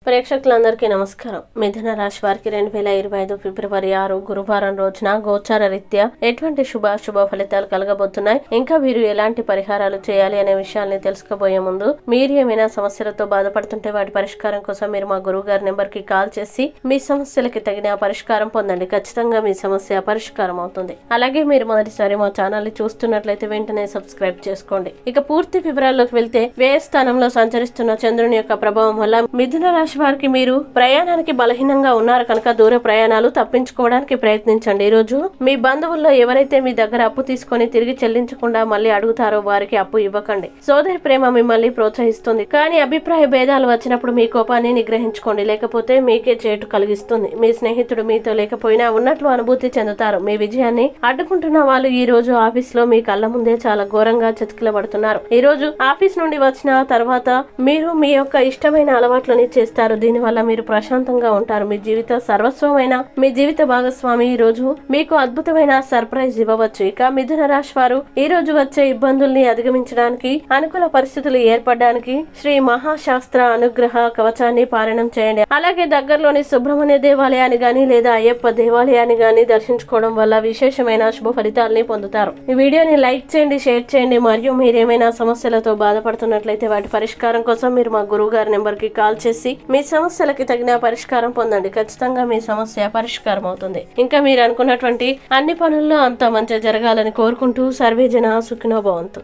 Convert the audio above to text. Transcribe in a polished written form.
ప్రేక్షకులందరికీ నమస్కారం. మిథున రాశి వారికి 2025 ఫిబ్రవరి 6 గురువారం రోజున గోచార రీత్యా ఎటువంటి శుభ ఫలితాలు కలగబోతున్నాయి, ఇంకా వీరు ఎలాంటి పరిహారాలు చేయాలి అనే విషయాల్ని తెలుసుకోబోయే ముందు మీరు ఏమైనా సమస్యలతో బాధపడుతుంటే వాటి పరిష్కారం కోసం మీరు మా గురువు గారి నెంబర్ కి కాల్ చేసి మీ సమస్యలకి తగిన పరిష్కారం పొందండి. ఖచ్చితంగా మీ సమస్య పరిష్కారం అవుతుంది. అలాగే మీరు మొదటిసారి మా ఛానల్ ని చూస్తున్నట్లయితే వెంటనే సబ్స్క్రైబ్ చేసుకోండి. ఇక పూర్తి వివరాల్లోకి వెళ్తే వ్యయ స్థానంలో సంచరిస్తున్న చంద్రుని యొక్క ప్రభావం వల్ల మిథున రాశి వారికి మీరు ప్రయాణానికి బలహీనంగా ఉన్నారు కనుక దూర ప్రయాణాలు తప్పించుకోవడానికి ప్రయత్నించండి. ఈ రోజు మీ బంధువుల్లో ఎవరైతే మీ దగ్గర అప్పు తీసుకొని తిరిగి చెల్లించకుండా మళ్ళీ అడుగుతారో వారికి అప్పు ఇవ్వకండి. సోదరి ప్రేమ మిమ్మల్ని ప్రోత్సహిస్తుంది, కానీ అభిప్రాయ భేదాలు వచ్చినప్పుడు మీ కోపాన్ని నిగ్రహించుకోండి, లేకపోతే మీకే చేటు కలిగిస్తుంది. మీ స్నేహితుడు మీతో లేకపోయినా ఉన్నట్లు అనుభూతి చెందుతారు. మీ విజయాన్ని అడ్డుకుంటున్న వాళ్ళు ఈ రోజు ఆఫీస్ లో మీ కళ్ళ ముందే చాలా ఘోరంగా చతికిలబడుతున్నారు. ఈ రోజు ఆఫీస్ నుండి వచ్చిన తర్వాత మీరు మీ యొక్క ఇష్టమైన అలవాట్లని చేస్తారు. దీనివల్ల మీరు ప్రశాంతంగా ఉంటారు. మీ జీవిత సర్వస్వమైన మీ జీవిత భాగస్వామి ఈ రోజు మీకు అద్భుతమైన సర్ప్రైజ్ ఇవ్వవచ్చు. ఇక మిథున రాశి వారు ఈ రోజు వచ్చే ఇబ్బందుల్ని అధిగమించడానికి, అనుకూల పరిస్థితులు ఏర్పడడానికి శ్రీ మహాశాస్త్ర అనుగ్రహ కవచాన్ని పారాయణం చేయండి. అలాగే దగ్గరలోని సుబ్రహ్మణ్య దేవాలయాన్ని గాని లేదా అయ్యప్ప దేవాలయాన్ని గాని దర్శించుకోవడం వల్ల విశేషమైన శుభ ఫలితాలని పొందుతారు. ఈ వీడియోని లైక్ చేయండి, షేర్ చేయండి. మరియు మీరేమైనా సమస్యలతో బాధపడుతున్నట్లయితే వాటి పరిష్కారం కోసం మీరు మా గురువు గారి నెంబర్ కి కాల్ చేసి మీ సమస్యలకి తగిన పరిష్కారం పొందండి. ఖచ్చితంగా మీ సమస్య పరిష్కారం అవుతుంది. ఇంకా మీరు అనుకున్నటువంటి అన్ని పనుల్లో అంతా మంచి జరగాలని కోరుకుంటూ సర్వే జన సుఖినో భవంతు.